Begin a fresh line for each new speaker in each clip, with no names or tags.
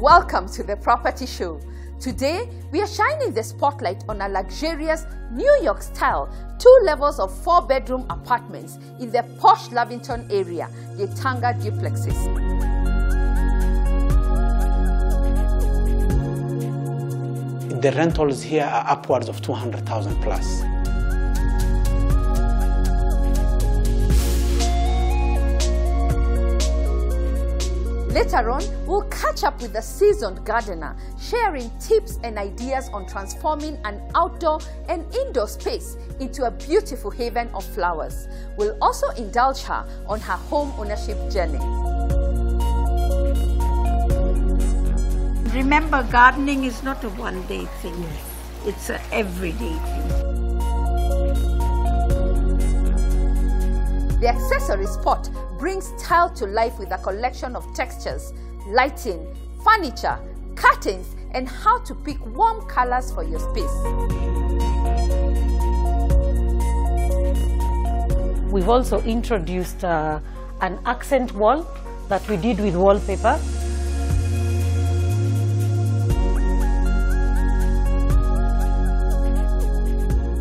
Welcome to the Property Show. Today, we are shining the spotlight on a luxurious New York style 2 levels of 4-bedroom apartments in the posh Lavington area, Gitanga Duplexes.
The rentals here are upwards of 200,000 plus.
Later on, we'll catch up with a seasoned gardener, sharing tips and ideas on transforming an outdoor and indoor space into a beautiful haven of flowers. We'll also indulge her on her home ownership journey.
Remember, gardening is not a one-day thing. It's an everyday thing.
The Accessory Spot brings style to life with a collection of textures, lighting, furniture, curtains, and how to pick warm colors for your space.
We've also introduced an accent wall that we did with wallpaper.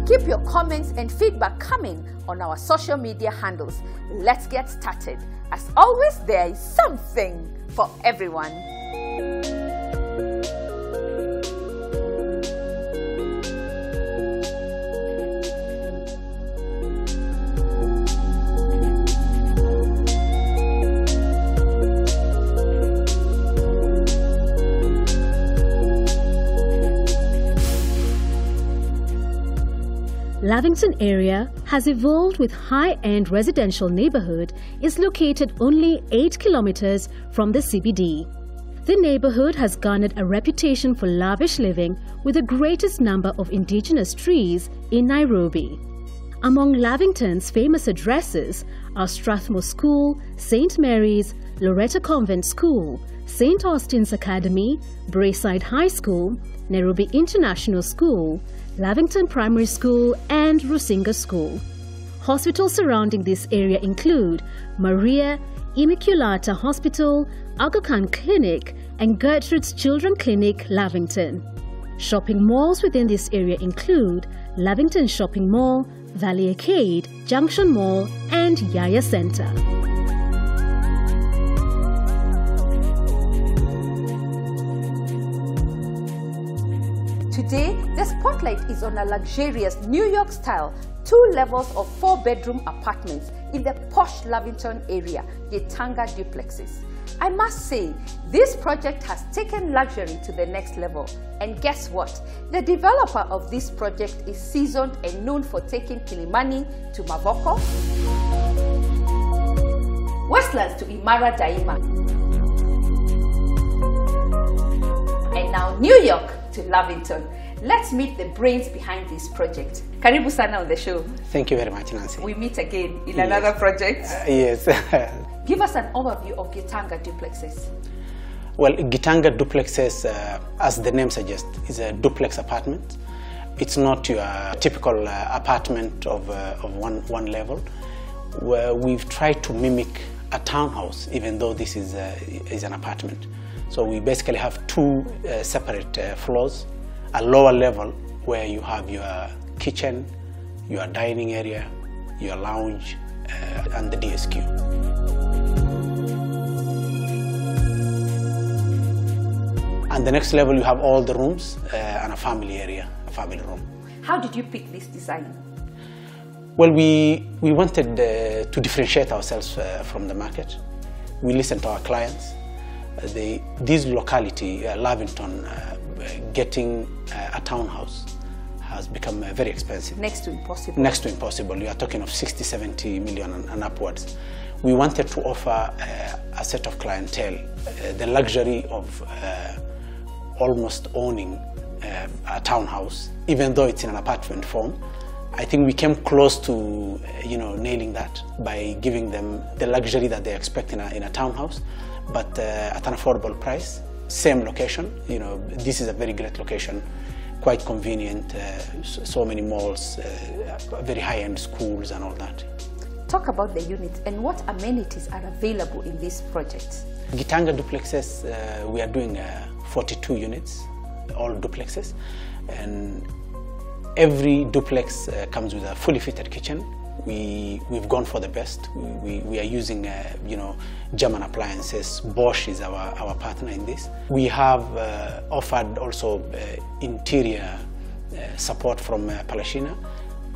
Keep your comments and feedback coming on our social media handles. Let's get started. As always, there is something for everyone.
Lavington area has evolved with high-end residential neighborhood is located only 8 kilometers from the CBD. The neighborhood has garnered a reputation for lavish living with the greatest number of indigenous trees in Nairobi. Among Lavington's famous addresses are Strathmore School, St. Mary's, Loreto Convent School, St. Austin's Academy, Braeside High School, Nairobi International School, Lavington Primary School and Rusinga School. Hospitals surrounding this area include Maria Immaculata Hospital, Aga Khan Clinic and Gertrude's Children Clinic, Lavington. Shopping malls within this area include Lavington Shopping Mall, Valley Arcade, Junction Mall and Yaya Center.
Today, the spotlight is on a luxurious New York style 2 levels of 4-bedroom apartments in the posh Lavington area, Gitanga Duplexes. I must say, this project has taken luxury to the next level. And guess what? The developer of this project is seasoned and known for taking Kilimani to Mavoko, Westlands to Imara Daima, and now New York to Lavington. Let's meet the brains behind this project. Karibu sana on the show.
Thank you very much, Nancy.
We meet again in another project.
Yes.
Give us an overview of Gitanga Duplexes.
Well, Gitanga Duplexes, as the name suggests, is a duplex apartment. It's not your typical apartment of one level. Where we've tried to mimic a townhouse, even though this is an apartment. So we basically have 2 separate floors, a lower level where you have your kitchen, your dining area, your lounge, and the DSQ. And the next level you have all the rooms and a family area, a family room.
How did you pick this design?
Well, we wanted to differentiate ourselves from the market. We listened to our clients. This locality, Lavington, getting a townhouse has become very expensive.
Next to impossible.
Next to impossible. You are talking of 60, 70 million and upwards. We wanted to offer a set of clientele the luxury of almost owning a townhouse, even though it's in an apartment form. I think we came close to nailing that by giving them the luxury that they expect in a townhouse, but at an affordable price. Same location. This is a very great location, quite convenient. So many malls, very high-end schools, and all that.
Talk about the units and what amenities are available in this project.
Gitanga duplexes, we are doing 42 units, all duplexes, and every duplex comes with a fully fitted kitchen. We've gone for the best. We are using German appliances. Bosch is our partner in this. We have offered also interior support from Palacina.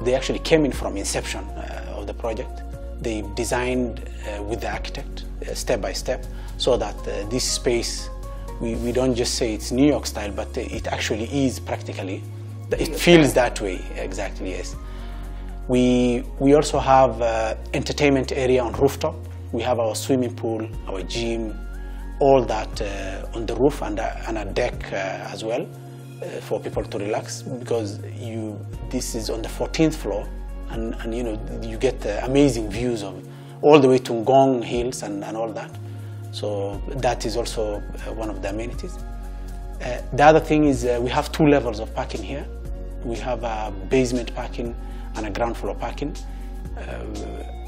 They actually came in from inception of the project. They designed with the architect step by step, so that this space, we don't just say it's New York style, but it actually is practically. It feels that way, exactly, yes. We also have entertainment area on rooftop. We have our swimming pool, our gym, all that on the roof, and a deck as well for people to relax, because this is on the 14th floor, and you get amazing views of all the way to Ngong Hills and all that. So that is also one of the amenities. The other thing is we have 2 levels of parking here. We have a basement parking and a ground floor parking.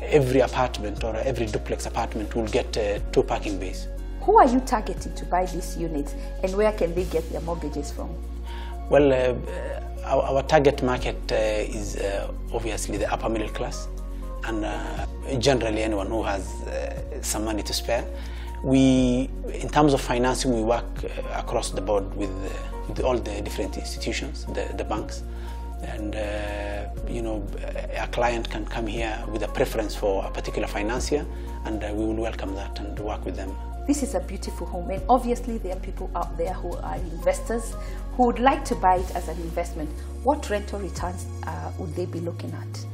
Every apartment or every duplex apartment will get 2 parking bays.
Who are you targeting to buy these units, and where can they get their mortgages from?
Well, our target market is obviously the upper middle class, and generally anyone who has some money to spare. In terms of financing, we work across the board with all the different institutions, the banks, and a client can come here with a preference for a particular financier, and we will welcome that and work with them.
This is a beautiful home, and obviously there are people out there who are investors who would like to buy it as an investment. What rental returns would they be looking at?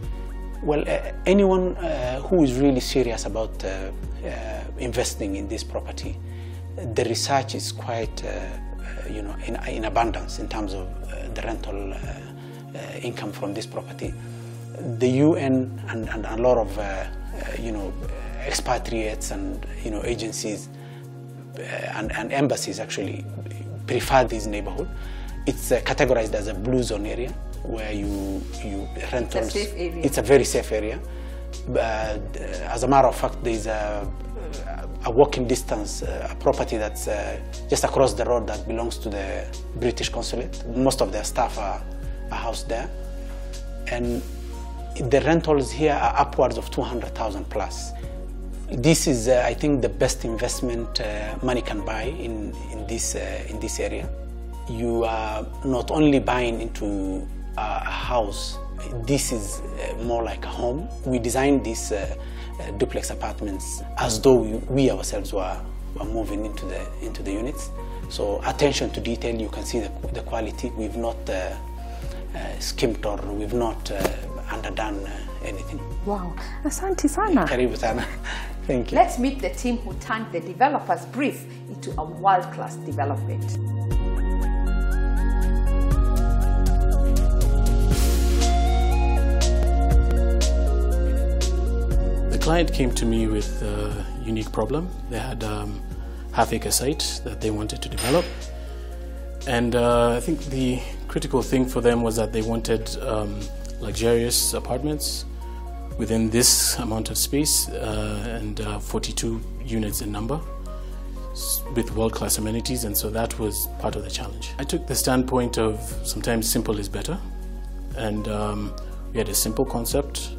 Well, anyone who is really serious about investing in this property, the research is quite, in abundance in terms of the rental income from this property. The UN and a lot of, expatriates and agencies and embassies actually prefer this neighborhood. It's categorized as a blue zone area, where you rentals.
It's a safe area.
It's a very safe area. As a matter of fact, there's a walking distance, a property that's just across the road that belongs to the British consulate. Most of their staff are housed there, and the rentals here are upwards of 200,000 plus. This is, I think, the best investment money can buy in this area. You are not only buying into a house. This is more like a home. We designed these duplex apartments as though we ourselves were moving into the units. So attention to detail, you can see the quality. We've not skimped, or we've not underdone anything.
Wow, asante sana.
Karibu sana. Thank you.
Let's meet the team who turned the developer's brief into a world-class development.
The client came to me with a unique problem. They had half-acre site that they wanted to develop, and I think the critical thing for them was that they wanted luxurious apartments within this amount of space, and 42 units in number with world-class amenities, and so that was part of the challenge. I took the standpoint of sometimes simple is better, and we had a simple concept.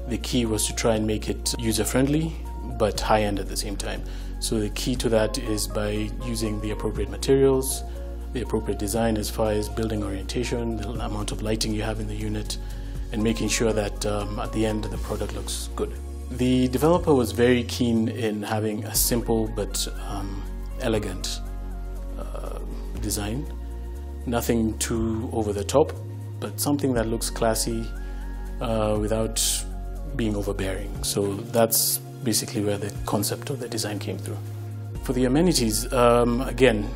The key was to try and make it user-friendly but high-end at the same time. So the key to that is by using the appropriate materials, the appropriate design as far as building orientation, the amount of lighting you have in the unit, and making sure that at the end the product looks good. The developer was very keen in having a simple but elegant design. Nothing too over the top, but something that looks classy without being overbearing. So that's basically where the concept of the design came through. For the amenities, again,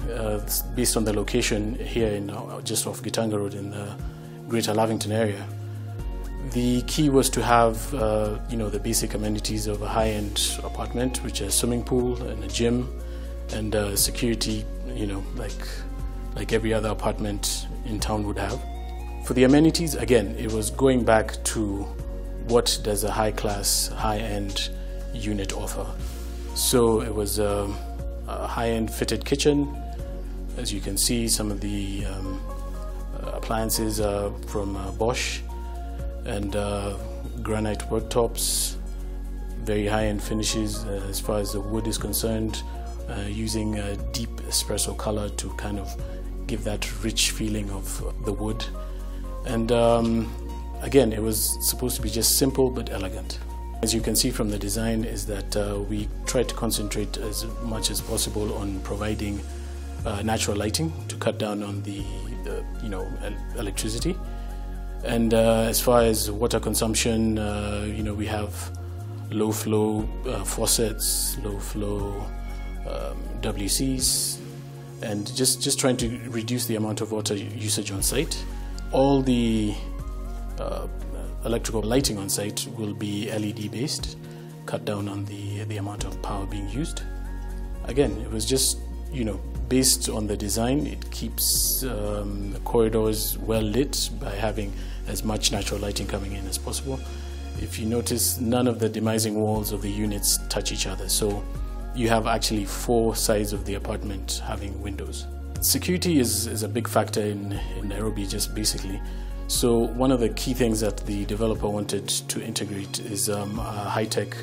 based on the location here just off Gitanga Road in the Greater Lavington area, the key was to have the basic amenities of a high-end apartment, which is a swimming pool and a gym and security, like every other apartment in town would have. For the amenities, again, it was going back to what does a high-class, high-end unit offer. So it was high-end fitted kitchen. As you can see, some of the appliances are from Bosch, and granite worktops, very high-end finishes as far as the wood is concerned, using a deep espresso color to kind of give that rich feeling of the wood. And again, it was supposed to be just simple but elegant. As you can see from the design is that we tried to concentrate as much as possible on providing natural lighting to cut down on the electricity. And as far as water consumption, we have low flow faucets, low flow WCs, and just trying to reduce the amount of water usage on site. All the electrical lighting on site will be LED based, cut down on the amount of power being used. Again, it was just, based on the design. It keeps the corridors well lit by having as much natural lighting coming in as possible. If you notice, none of the demising walls of the units touch each other, so you have actually 4 sides of the apartment having windows. Security is a big factor in Nairobi, just basically. So one of the key things that the developer wanted to integrate is a high-tech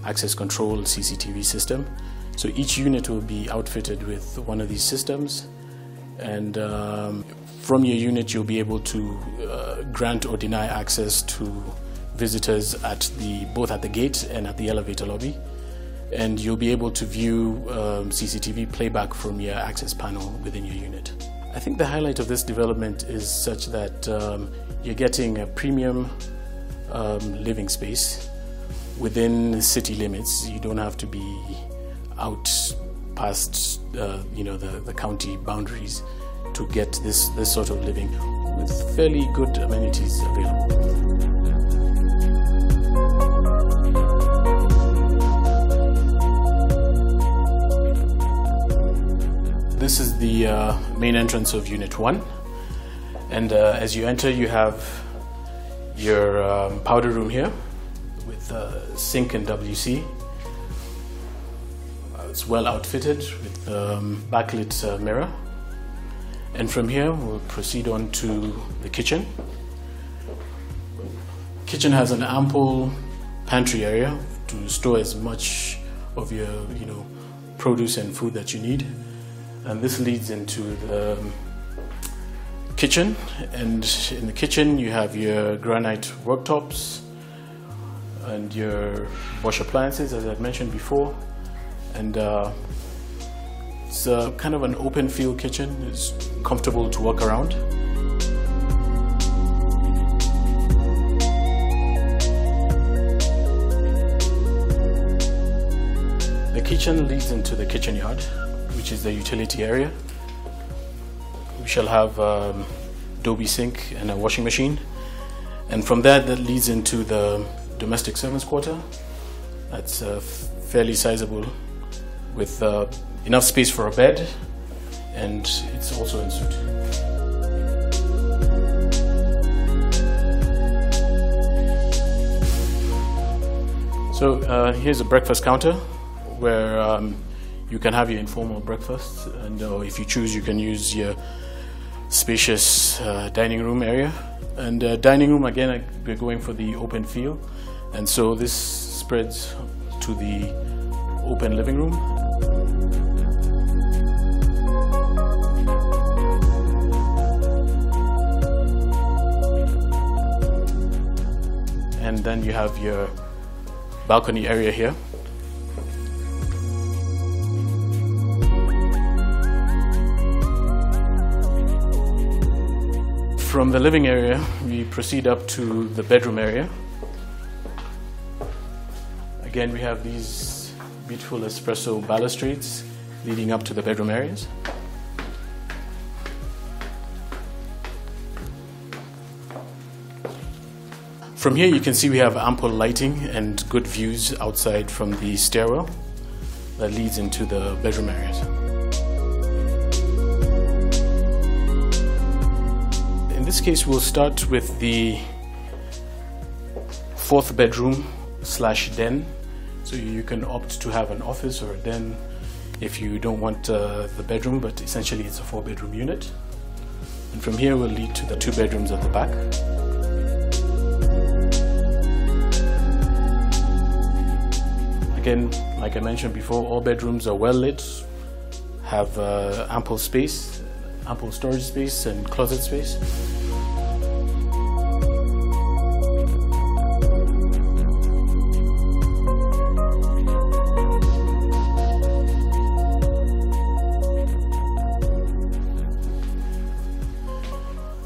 access control CCTV system. So each unit will be outfitted with one of these systems, and from your unit you'll be able to grant or deny access to visitors both at the gate and at the elevator lobby. And you'll be able to view CCTV playback from your access panel within your unit. I think the highlight of this development is such that you're getting a premium living space within city limits. You don't have to be out past the county boundaries to get this sort of living with fairly good amenities available. This is the main entrance of Unit 1, and as you enter you have your powder room here with sink and WC. It's well outfitted with backlit mirror, and from here we'll proceed on to the kitchen. Kitchen has an ample pantry area to store as much of your produce and food that you need. And this leads into the kitchen, and in the kitchen you have your granite worktops and your Bosch appliances, as I've mentioned before. And it's kind of an open field kitchen. It's comfortable to walk around. The kitchen leads into the kitchen yard, which is the utility area. We shall have Adobe sink and a washing machine, and from that leads into the domestic servants quarter. That's fairly sizable, with enough space for a bed, and it's also en suite. So here's a breakfast counter where you can have your informal breakfast, and if you choose you can use your spacious dining room area. And dining room, again, we're going for the open feel, and so this spreads to the open living room. And then you have your balcony area here. From the living area, we proceed up to the bedroom area. Again, we have these beautiful espresso balustrades leading up to the bedroom areas. From here you can see we have ample lighting and good views outside from the stairwell that leads into the bedroom areas. In this case, we'll start with the 4th bedroom / den. So you can opt to have an office or a den. if you don't want the bedroom, but essentially it's a 4-bedroom unit. And from here will lead to the 2 bedrooms at the back. Again, like I mentioned before, all bedrooms are well lit, have ample space, ample storage space and closet space.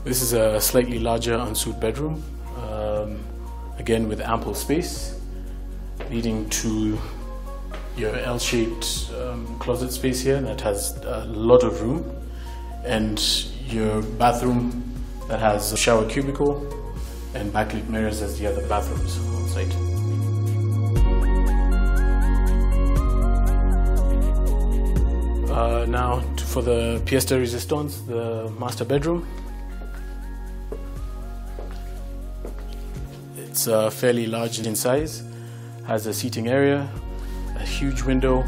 This is a slightly larger ensuite bedroom, again with ample space, leading to your L-shaped closet space here that has a lot of room, and your bathroom that has a shower cubicle and backlit mirrors as the other bathrooms on site. Now for the pièce de résistance, the master bedroom. It's fairly large in size, has a seating area, a huge window.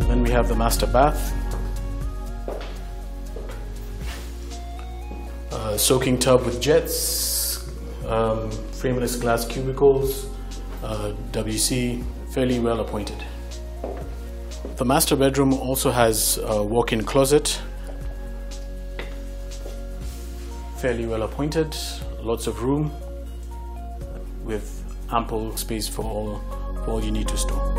Then we have the master bath, a soaking tub with jets, frameless glass cubicles, WC, fairly well appointed. The master bedroom also has a walk-in closet, fairly well appointed, lots of room with ample space for all you need to store.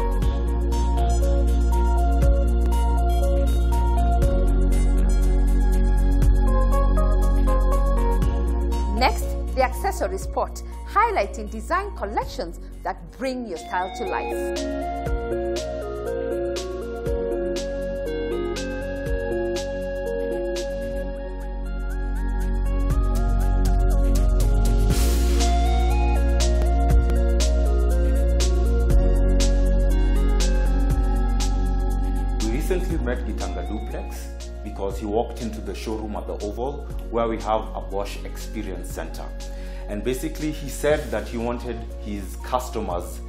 Next, the accessory spot, highlighting design collections that bring your style to life.
Recently met Gitanga Duplex because he walked into the showroom at the Oval where we have a Bosch Experience Center. And basically he said that he wanted his customers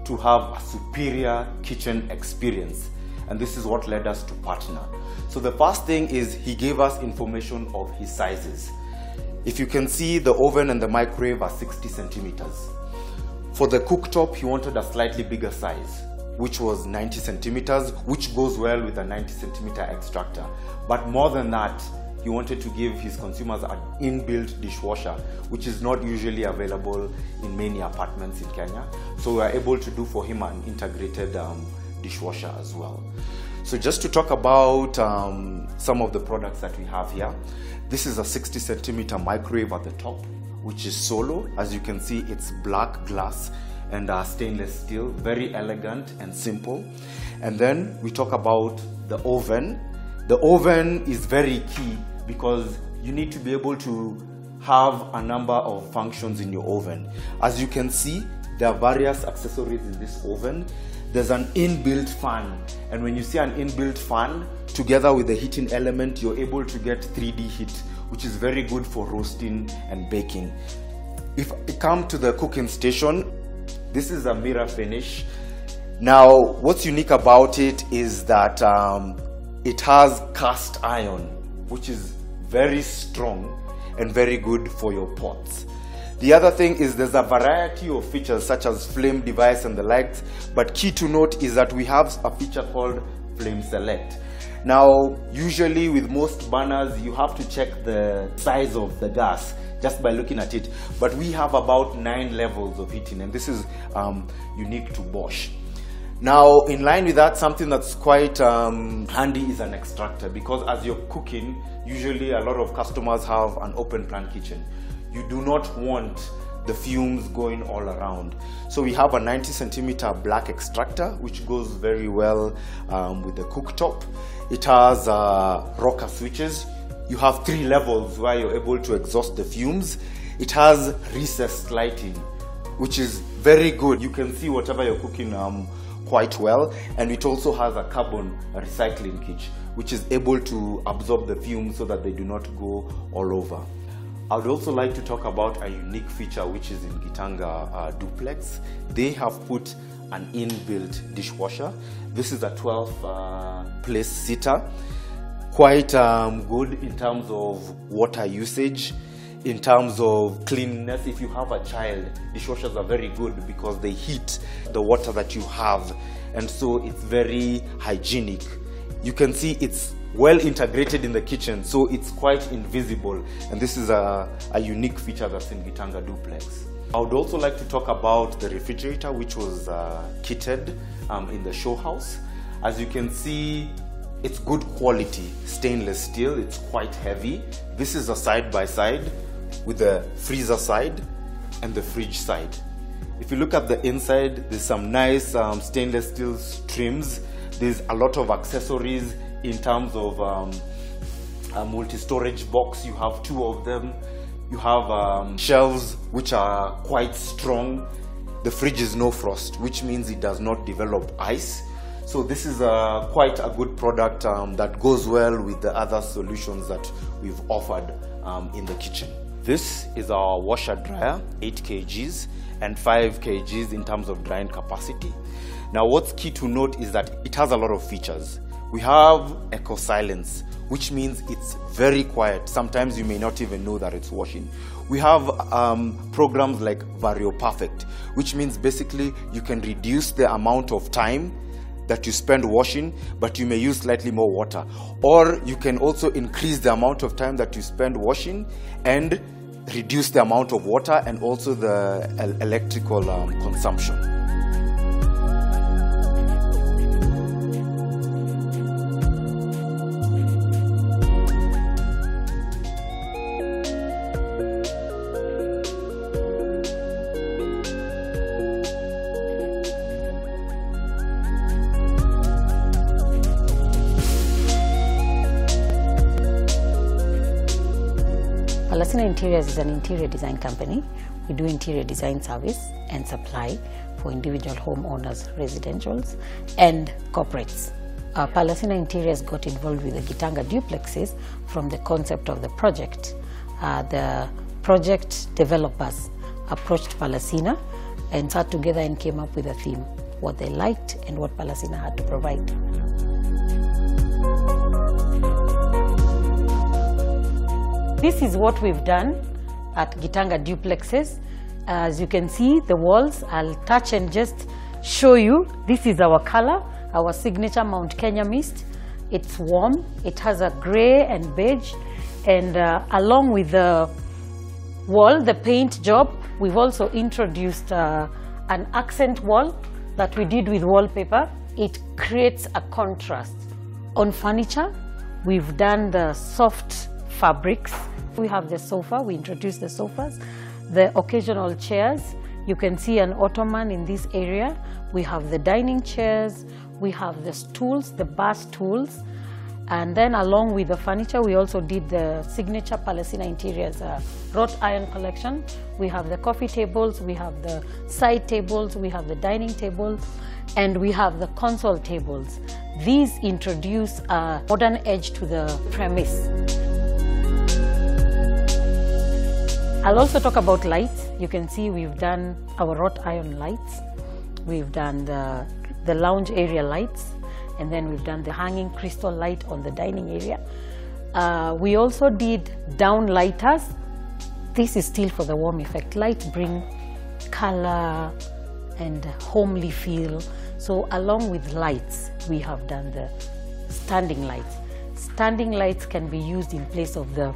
to have a superior kitchen experience. And this is what led us to partner. So the first thing is he gave us information of his sizes. If you can see, the oven and the microwave are 60 centimeters. For the cooktop, he wanted a slightly bigger size, which was 90 centimeters, which goes well with a 90 centimeter extractor. But more than that, he wanted to give his consumers an inbuilt dishwasher, which is not usually available in many apartments in Kenya. So we were able to do for him an integrated dishwasher as well. So just to talk about some of the products that we have here. This is a 60 centimeter microwave at the top, which is solo. As you can see, it's black glass and stainless steel, very elegant and simple. And then we talk about the oven. The oven is very key because you need to be able to have a number of functions in your oven. As you can see, there are various accessories in this oven. There's an inbuilt fan, and when you see an inbuilt fan together with the heating element, you're able to get 3D heat, which is very good for roasting and baking. If we come to the cooking station, this is a mirror finish. Now, what's unique about it is that it has cast iron, which is very strong and very good for your pots. The other thing is there's a variety of features such as flame device and the likes, but key to note is that we have a feature called flame select. Now, usually with most burners, you have to check the size of the gas just by looking at it, but we have about 9 levels of heating, and this is unique to Bosch. Now, in line with that, something that's quite handy is an extractor, because as you're cooking, usually a lot of customers have an open plan kitchen. You do not want the fumes going all around. So we have a 90 centimeter black extractor, which goes very well with the cooktop. It has rocker switches. You have 3 levels where you're able to exhaust the fumes. It has recessed lighting, which is very good. You can see whatever you're cooking quite well. And it also has a carbon recycling kit, which is able to absorb the fumes so that they do not go all over. I would also like to talk about a unique feature which is in Gitanga Duplex. They have put an inbuilt dishwasher. This is a 12-place seater. Quite good in terms of water usage, in terms of cleanliness. If you have a child, dishwashers are very good because they heat the water that you have, and so it's very hygienic. You can see it's well integrated in the kitchen, so it's quite invisible, and this is a unique feature that's in Gitanga Duplex. I would also like to talk about the refrigerator, which was kitted in the show house. As you can see, it's good quality stainless steel. It's quite heavy. This is a side-by-side with the freezer side and the fridge side. If you look at the inside, there's some nice stainless steel trims. There's a lot of accessories in terms of a multi-storage box. You have 2 of them. You have shelves which are quite strong. The fridge is no frost, which means it does not develop ice. So this is quite a good product that goes well with the other solutions that we've offered in the kitchen. This is our washer dryer, 8 kgs and 5 kgs in terms of drying capacity. Now what's key to note is that it has a lot of features. We have eco silence, which means it's very quiet. Sometimes you may not even know that it's washing. We have programs like Vario Perfect, which means basically you can reduce the amount of time that you spend washing, but you may use slightly more water. Or you can also increase the amount of time that you spend washing and reduce the amount of water and also the electrical consumption.
Palacina Interiors is an interior design company. We do interior design service and supply for individual homeowners, residentials, and corporates. Palacina Interiors got involved with the Gitanga Duplexes from the concept of the project. The project developers approached Palacina and sat together and came up with a theme, what they liked and what Palacina had to provide. This is what we've done at Gitanga Duplexes. As you can see, the walls, I'll touch and just show you. This is our color, our signature Mount Kenya mist. It's warm, it has a gray and beige, and along with the wall, the paint job, we've also introduced an accent wall that we did with wallpaper. It creates a contrast. On furniture, we've done the soft fabrics. We have the sofa, we introduced the sofas, the occasional chairs. You can see an ottoman in this area. We have the dining chairs, we have the stools, the bar stools, and then along with the furniture, we also did the signature Palacina Interiors wrought iron collection. We have the coffee tables, we have the side tables, we have the dining tables, and we have the console tables. These introduce a modern edge to the premise. I'll also talk about lights. You can see we've done our wrought iron lights. We've done the lounge area lights, and then we've done the hanging crystal light on the dining area. We also did down lighters. This is still for the warm effect. Lights bring color and homely feel. So along with lights, we have done the standing lights. Standing lights can be used in place of the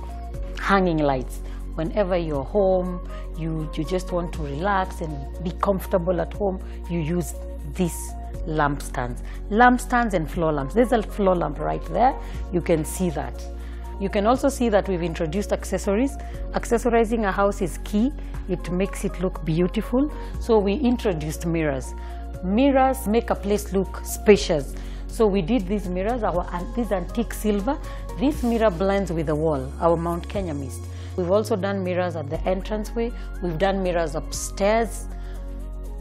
hanging lights. Whenever you're home, you just want to relax and be comfortable at home, you use these lamp stands. Lamp stands and floor lamps. There's a floor lamp right there. You can see that. You can also see that we've introduced accessories. Accessorizing a house is key. It makes it look beautiful. So we introduced mirrors. Mirrors make a place look spacious. So we did these mirrors, this antique silver. This mirror blends with the wall, our Mount Kenya mist. We've also done mirrors at the entranceway. We've done mirrors upstairs.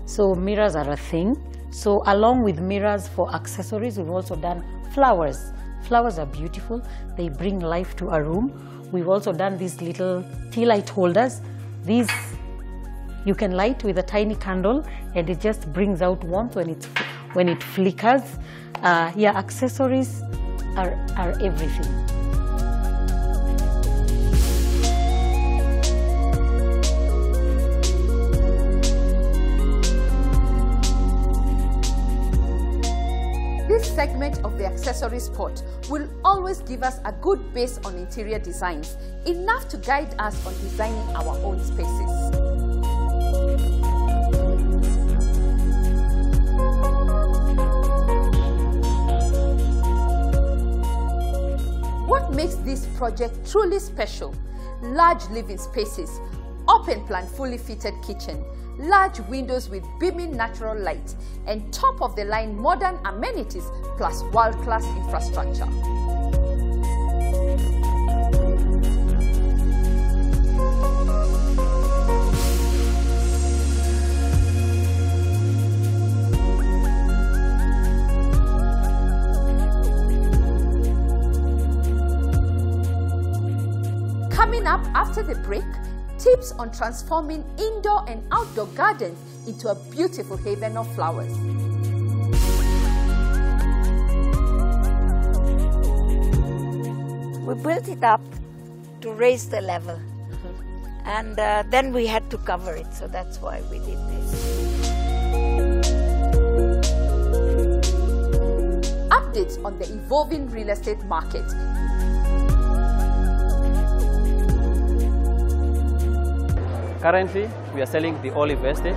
So mirrors are a thing. So along with mirrors for accessories, we've also done flowers. Flowers are beautiful. They bring life to a room. We've also done these little tea light holders. These you can light with a tiny candle and it just brings out warmth when it flickers. Yeah, accessories are everything.
This segment of the Accessory Spot will always give us a good base on interior designs, enough to guide us on designing our own spaces. What makes this project truly special? Large living spaces, open plan fully fitted kitchen, large windows with beaming natural light, and top-of-the-line modern amenities plus world-class infrastructure. Coming up after the break, tips on transforming indoor and outdoor gardens into a beautiful haven of flowers.
We built it up to raise the level, and then we had to cover it, so that's why we did this.
Updates on the evolving real estate market.
Currently, we are selling the Olive Estate.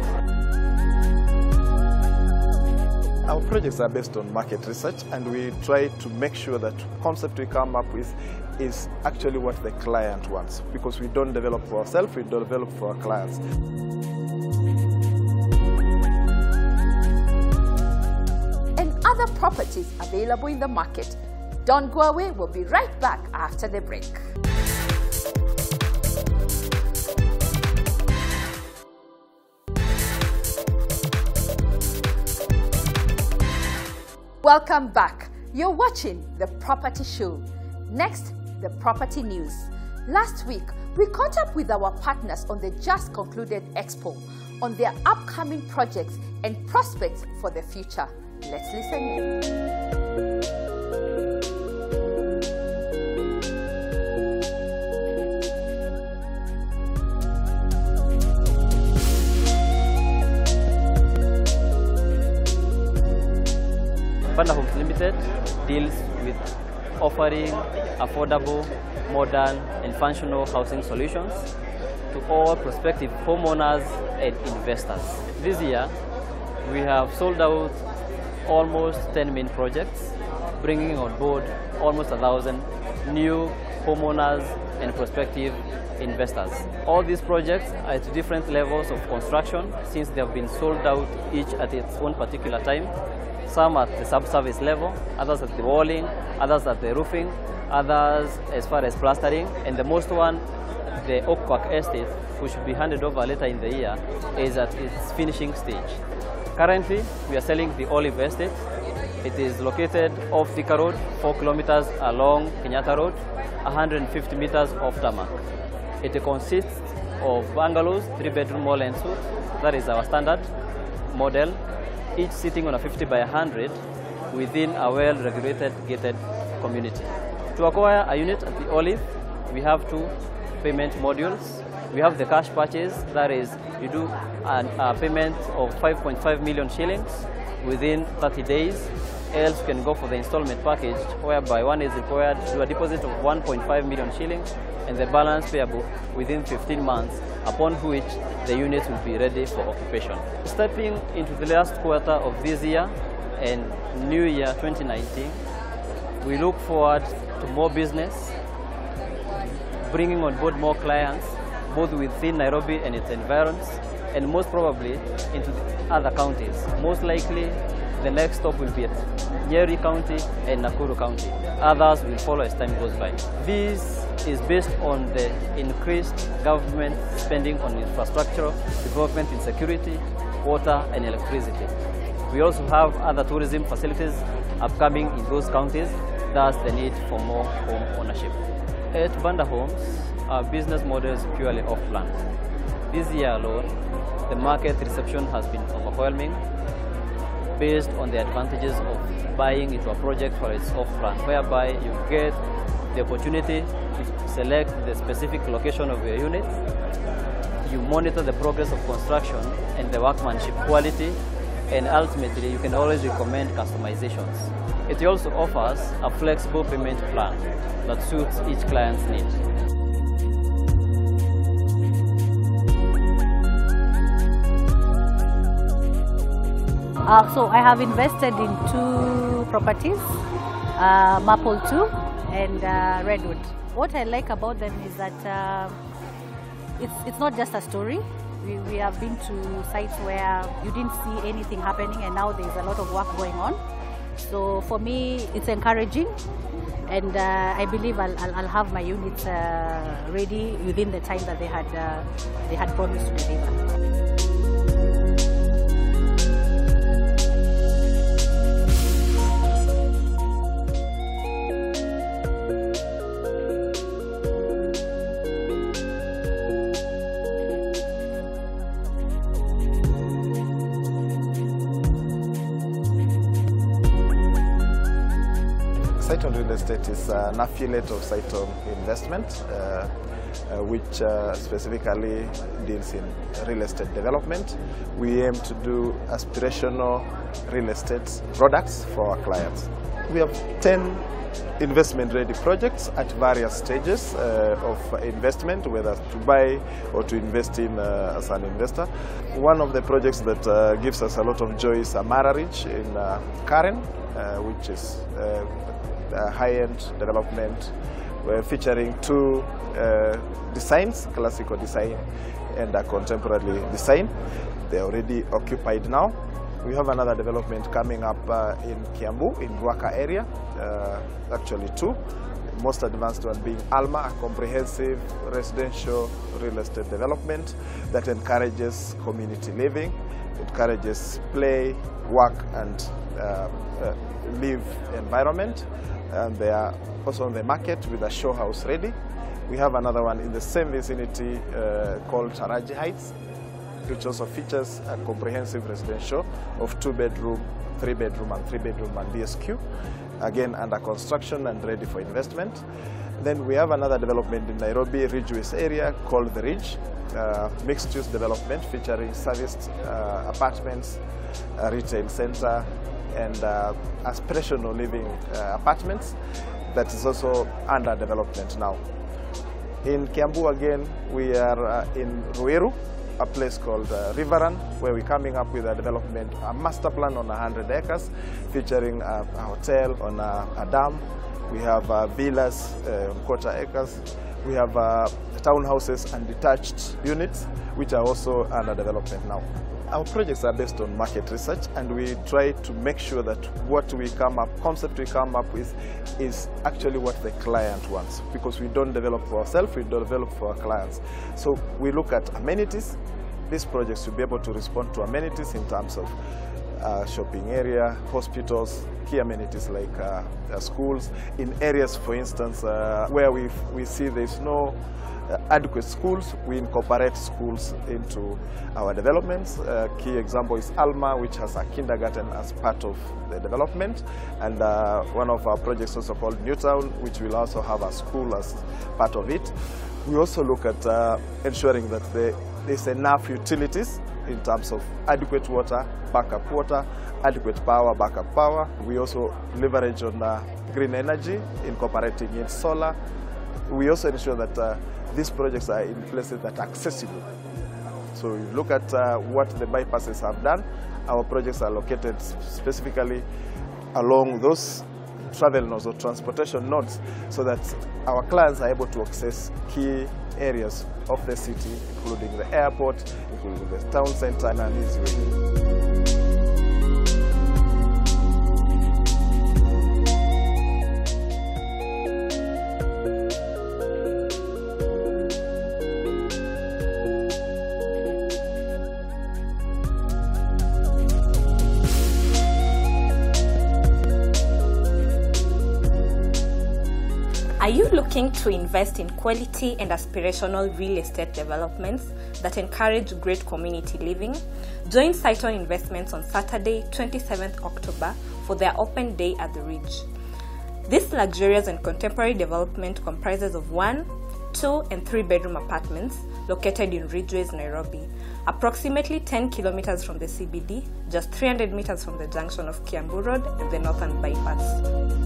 Our projects are based on market research, and we try to make sure that concept we come up with is actually what the client wants, because we don't develop for ourselves, we don't develop for our clients.
And other properties available in the market. Don't go away, we'll be right back after the break. Welcome back. You're watching The Property Show. Next, the property news. Last week, we caught up with our partners on the just concluded Expo on their upcoming projects and prospects for the future. Let's listen in.
Panda Homes Limited deals with offering affordable, modern and functional housing solutions to all prospective homeowners and investors. This year, we have sold out almost 10 main projects, bringing on board almost 1,000 new homeowners and prospective investors. All these projects are at different levels of construction since they have been sold out each at its own particular time. Some at the subsurface level, others at the walling, others at the roofing, others as far as plastering, and the most one, the Oak Park Estate, which will be handed over later in the year, is at its finishing stage. Currently, we are selling the Olive Estate. It is located off Thika Road, 4 kilometers along Kenyatta Road, 150 meters off tarmac. It consists of bungalows, 3-bedroom all and suite. That is our standard model, each sitting on a 50 by 100 within a well-regulated gated community. To acquire a unit at the Olive, we have 2 payment modules. We have the cash purchase, that is, you do a payment of 5.5 million shillings within 30 days. Else you can go for the installment package, whereby one is required to do a deposit of 1.5 million shillings and the balance payable within 15 months, upon which the unit will be ready for occupation. Stepping into the last quarter of this year and New Year 2019, we look forward to more business, bringing on board more clients, both within Nairobi and its environs, and most probably into the other counties. Most likely, the next stop will be at Nyeri County and Nakuru County. Others will follow as time goes by. This is based on the increased government spending on infrastructure, development in security, water and electricity. We also have other tourism facilities upcoming in those counties, thus the need for more home ownership. At Banda Homes, our business model is purely off-plan. This year alone, the market reception has been overwhelming based on the advantages of buying into a project for its off-plan, whereby you get the opportunity to select the specific location of your unit, you monitor the progress of construction and the workmanship quality, and ultimately you can always recommend customizations. It also offers a flexible payment plan that suits each client's need.
So I have invested in 2 properties, Maple 2 and Redwood. What I like about them is that it's not just a story. We have been to sites where you didn't see anything happening and now there's a lot of work going on. So for me, it's encouraging, and I believe I'll have my units ready within the time that they had promised to deliver.
Cyton Real Estate is an affiliate of Cyton Investment, which specifically deals in real estate development. We aim to do aspirational real estate products for our clients. We have 10 investment-ready projects at various stages of investment, whether to buy or to invest in as an investor. One of the projects that gives us a lot of joy is Amara Ridge in Karen, which is a high-end development featuring 2 designs, classical design and a contemporary design. They are already occupied now. We have another development coming up in Kiambu, in Ruaka area, actually 2. Most advanced one being Alma, a comprehensive residential real estate development that encourages community living, encourages play, work and live environment. And they are also on the market with a show house ready. We have another one in the same vicinity called Taraji Heights, which also features a comprehensive residential of 2-bedroom, 3-bedroom and 3-bedroom and BSQ, again under construction and ready for investment. Then we have another development in Nairobi, Ridgeways area called The Ridge, mixed-use development featuring serviced apartments, a retail center, and aspirational living apartments that is also under development now. In Kiambu again, we are in Ruiru, a place called Riverrun, where we're coming up with a development, a master plan on 100 acres, featuring a hotel on a dam. We have villas on 1/4 acres. We have townhouses and detached units, which are also under development now. Our projects are based on market research, and we try to make sure that what we concept we come up with is actually what the client wants, because we don't develop for ourselves, we develop for our clients. So we look at amenities. These projects will be able to respond to amenities in terms of shopping area, hospitals, key amenities like schools. In areas, for instance, where we see there's no adequate schools, we incorporate schools into our developments. Key example is Alma, which has a kindergarten as part of the development, and one of our projects also called Newtown, which will also have a school as part of it. We also look at ensuring that there's enough utilities in terms of adequate water, backup water, adequate power, backup power. We also leverage on green energy, incorporating in solar. We also ensure that these projects are in places that are accessible. So you look at what the bypasses have done. Our projects are located specifically along those travel nodes or transportation nodes, so that our clients are able to access key areas of the city, including the airport, including the town center, in an easy way.
I
Are you looking to invest in quality and aspirational real estate developments that encourage great community living? Join Cyton Investments on Saturday, 27th October for their open day at the Ridge. This luxurious and contemporary development comprises of 1, 2 and 3 bedroom apartments located in Ridgeways, Nairobi, approximately 10 kilometers from the CBD, just 300 meters from the junction of Kiambu Road and the Northern Bypass.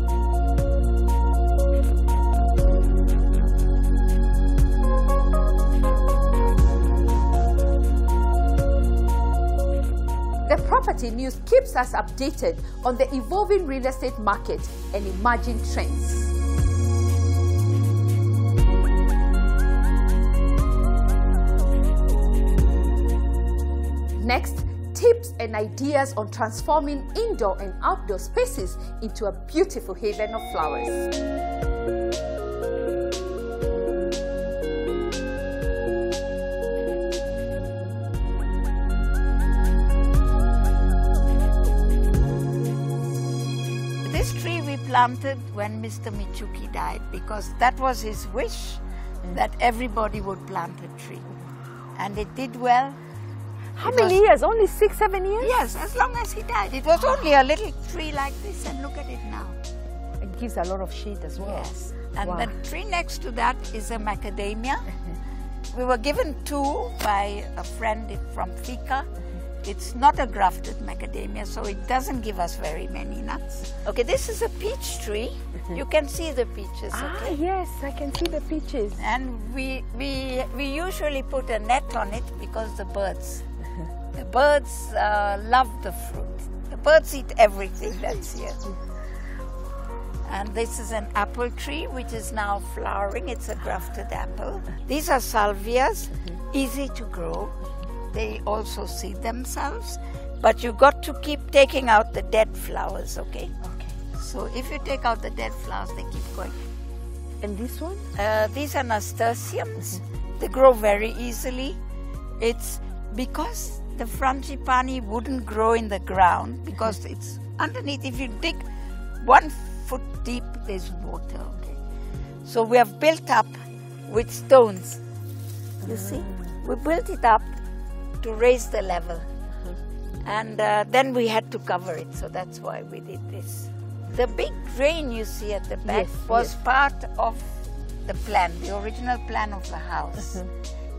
The Property News keeps us updated on the evolving real estate market and emerging trends. Next, tips and ideas on transforming indoor and outdoor spaces into a beautiful haven of flowers.
Planted when Mr. Michuki died, because that was his wish that everybody would plant a tree, and it did well.
How many years? Only 6, 7 years?
Yes, as long as he died. It was only a little tree like this, and look at it now.
It gives a lot of shade as well.
Yes, and the tree next to that is a macadamia. We were given 2 by a friend from Thika. It's not a grafted macadamia, so it doesn't give us very many nuts. Okay, this is a peach tree. You can see the peaches, okay?
Yes, I can see the peaches.
And we usually put a net on it because the birds love the fruit. The birds eat everything that's here. And this is an apple tree which is now flowering. It's a grafted apple. These are salvias, easy to grow. They also seed themselves, but you got to keep taking out the dead flowers, okay? Okay. So if you take out the dead flowers, they keep going.
And this one?
These are nasturtiums. They grow very easily. It's because the frangipani wouldn't grow in the ground because it's underneath. If you dig 1 foot deep, there's water, okay? So we have built up with stones. You see? We built it up to raise the level, and then we had to cover it, so that's why we did this. The big drain you see at the back was part of the plan, the original plan of the house,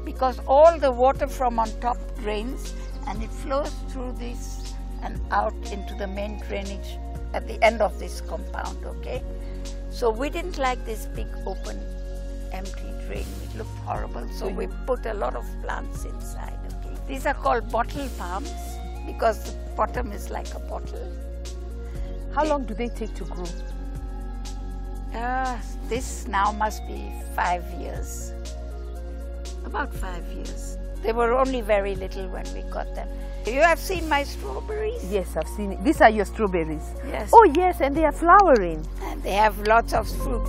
because all the water from on top drains and it flows through this and out into the main drainage at the end of this compound, okay? So we didn't like this big open empty drain. It looked horrible, so we put a lot of plants inside. These are called bottle palms because the bottom is like a bottle.
How long do they take to grow?
This now must be 5 years. About 5 years. They were only very little when we got them. You have seen my strawberries?
Yes, I've seen it. These are your strawberries?
Yes.
Oh yes, and they are flowering.
And they have lots of fruit.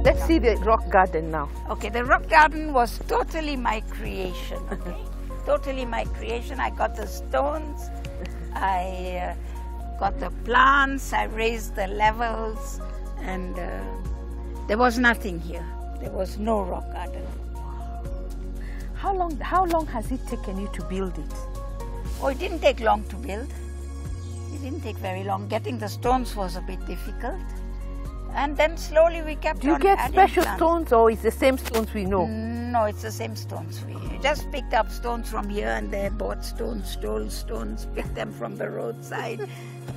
Let's see the rock garden now.
Okay, the rock garden was totally my creation, okay? Totally my creation. I got the stones, I got the plants, I raised the levels, and there was nothing here. There was no rock garden.
How long has it taken you to build it?
Oh, it didn't take long to build. It didn't take very long. Getting the stones was a bit difficult. And then slowly we kept on
Do you get special
plants.
stones, or it's the same stones we know?
No, it's the same stones. We just picked up stones from here and there, bought stones, stole stones, picked them from the roadside.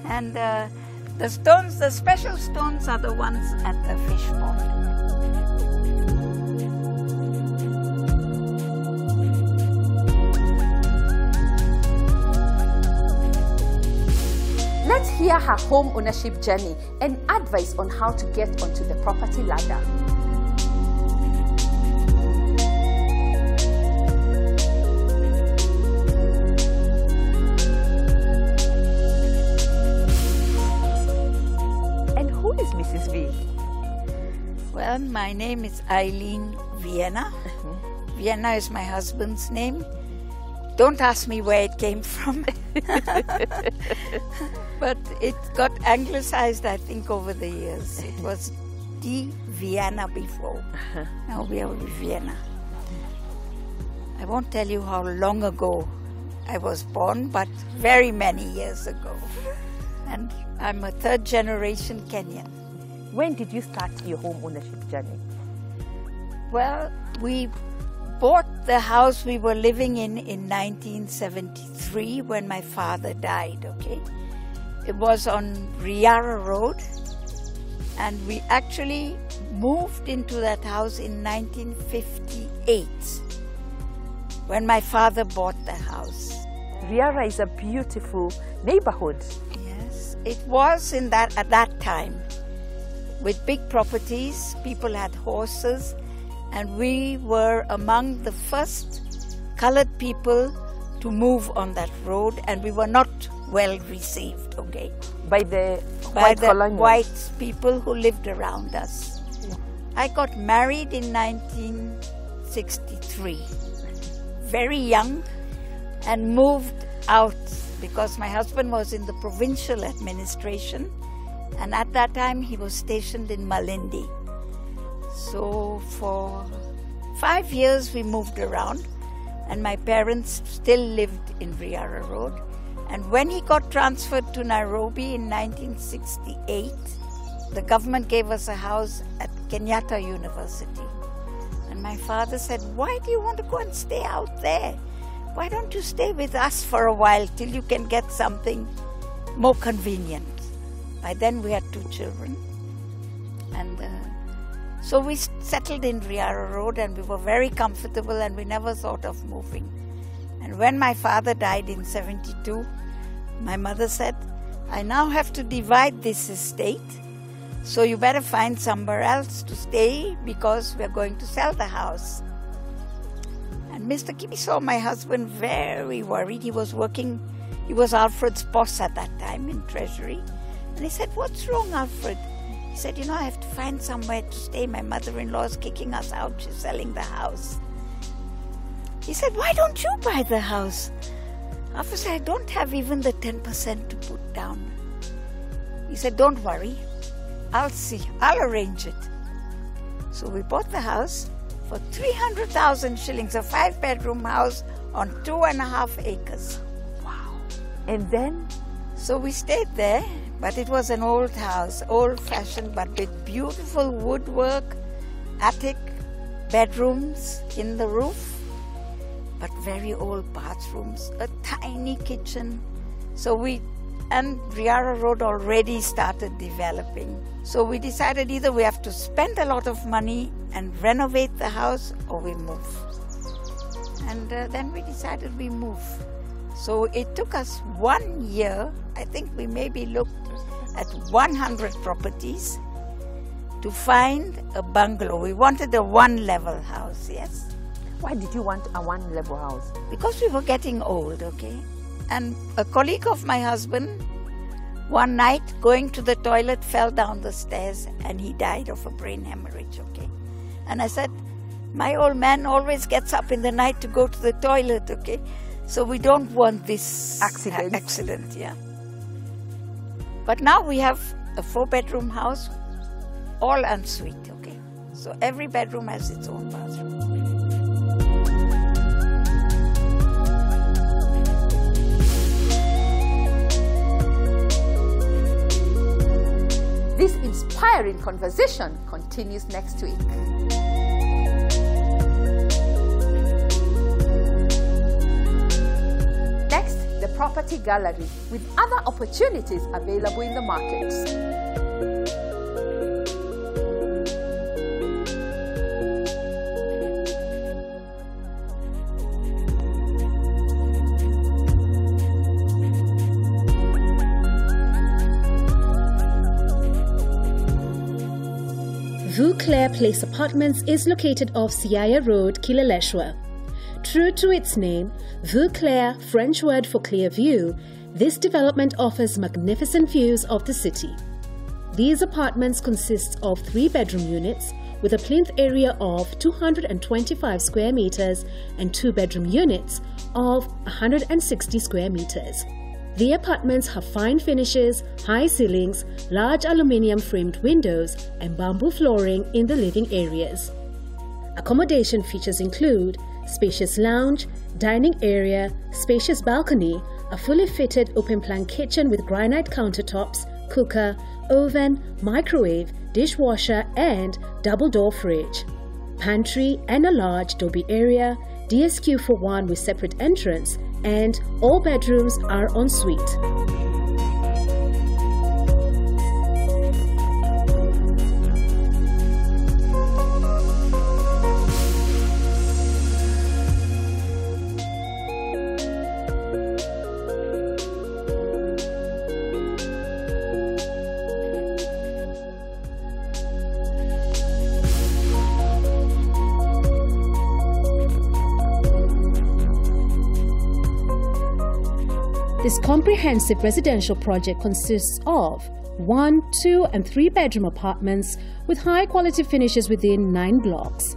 And the stones, the special stones are the ones at the fish pond.
Let's hear her home ownership journey and advice on how to get onto the property ladder. And who is Mrs. V?
Well, my name is Eileen Vienna. Vienna is my husband's name. Don't ask me where it came from. But it got anglicized, I think, over the years. It was Di Vienna before. Now we are Vienna. I won't tell you how long ago I was born, but very many years ago. And I'm a third generation Kenyan.
When did you start your home ownership journey?
Well, we bought the house we were living in 1973 when my father died, okay? It was on Riara Road, and we actually moved into that house in 1958 when my father bought the house.
Riara is a beautiful neighborhood.
Yes, it was at that time. With big properties, people had horses, and we were among the first colored people to move on that road, and we were not well received, okay?
By the
white people who lived around us. Yeah. I got married in 1963, very young, and moved out because my husband was in the provincial administration, and at that time he was stationed in Malindi. So for 5 years we moved around, and my parents still lived in Riara Road. And when he got transferred to Nairobi in 1968, the government gave us a house at Kenyatta University. And my father said, "Why do you want to go and stay out there? Why don't you stay with us for a while till you can get something more convenient?" By then we had 2 children. And so we settled in Riara Road, and we were very comfortable, and we never thought of moving. And when my father died in 72, my mother said, "I now have to divide this estate, so you better find somewhere else to stay because we're going to sell the house." And Mr. Kibi saw my husband very worried. He was Alfred's boss at that time in Treasury. And he said, "What's wrong, Alfred?" He said, "I have to find somewhere to stay. My mother-in-law is kicking us out. She's selling the house." He said, "Why don't you buy the house?" Alfred said, "I don't have even the 10% to put down." He said, "Don't worry. I'll see. I'll arrange it." So we bought the house for 300,000 shillings, a 5-bedroom house on 2.5 acres.
Wow. And then?
So we stayed there. But it was an old house, old-fashioned, but with beautiful woodwork, attic, bedrooms in the roof, but very old bathrooms, a tiny kitchen. And Riara Road already started developing. So we decided either we have to spend a lot of money and renovate the house, or we move. And then we decided we move. So it took us 1 year. I think we maybe looked at 100 properties to find a bungalow. We wanted a 1-level house, yes.
Why did you want a 1-level house?
Because we were getting old, okay? And a colleague of my husband, one night, going to the toilet, fell down the stairs, and he died of a brain hemorrhage, okay? And I said, "My old man always gets up in the night to go to the toilet, okay? So we don't want this accident, yeah." But now we have a 4-bedroom house, all en suite, okay? So every bedroom has its own bathroom.
This inspiring conversation continues next week. The property gallery with other opportunities available in the market.
Vue Claire Place Apartments is located off Siaya Road, Kilaleshwa. True to its name, Vue Claire, French word for clear view, this development offers magnificent views of the city. These apartments consist of 3-bedroom units with a plinth area of 225 square meters and 2-bedroom units of 160 square meters. The apartments have fine finishes, high ceilings, large aluminium framed windows and bamboo flooring in the living areas. Accommodation features include spacious lounge, dining area, spacious balcony, a fully fitted open-plan kitchen with granite countertops, cooker, oven, microwave, dishwasher and double-door fridge, pantry and a large doby area, DSQ for one with separate entrance, and all bedrooms are en suite. This comprehensive residential project consists of 1, 2 and 3-bedroom apartments with high-quality finishes within 9 blocks.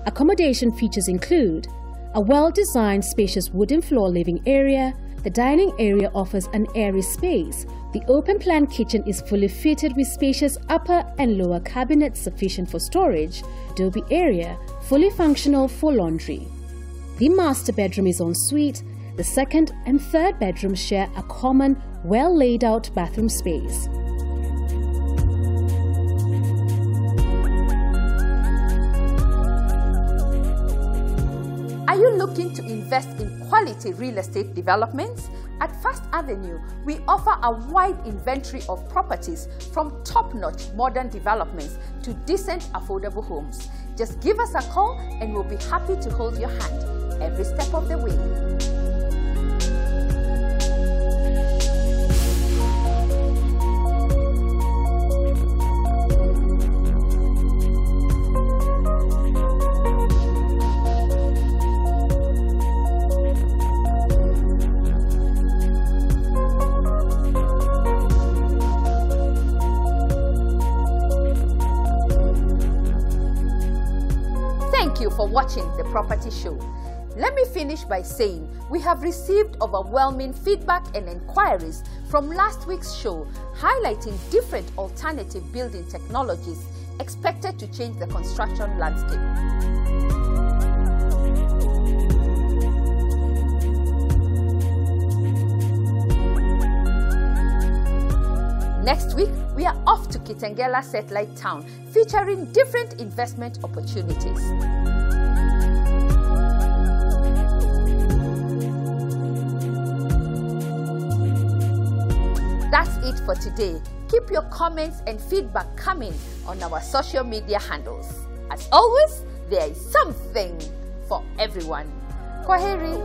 Accommodation features include a well-designed spacious wooden floor living area. The dining area offers an airy space. The open-plan kitchen is fully fitted with spacious upper and lower cabinets sufficient for storage, doby area, fully functional for laundry. The master bedroom is en suite. The second and third bedrooms share a common, well-laid-out bathroom space.
Are you looking to invest in quality real estate developments? At First Avenue, we offer a wide inventory of properties from top-notch modern developments to decent affordable homes. Just give us a call and we'll be happy to hold your hand every step of the way. Thank you for watching the Property Show. Let me finish by saying we have received overwhelming feedback and inquiries from last week's show highlighting different alternative building technologies expected to change the construction landscape. Next week, we are off to Gitanga Satellite Town, featuring different investment opportunities. That's it for today. Keep your comments and feedback coming on our social media handles. As always, there is something for everyone. Kwaheri.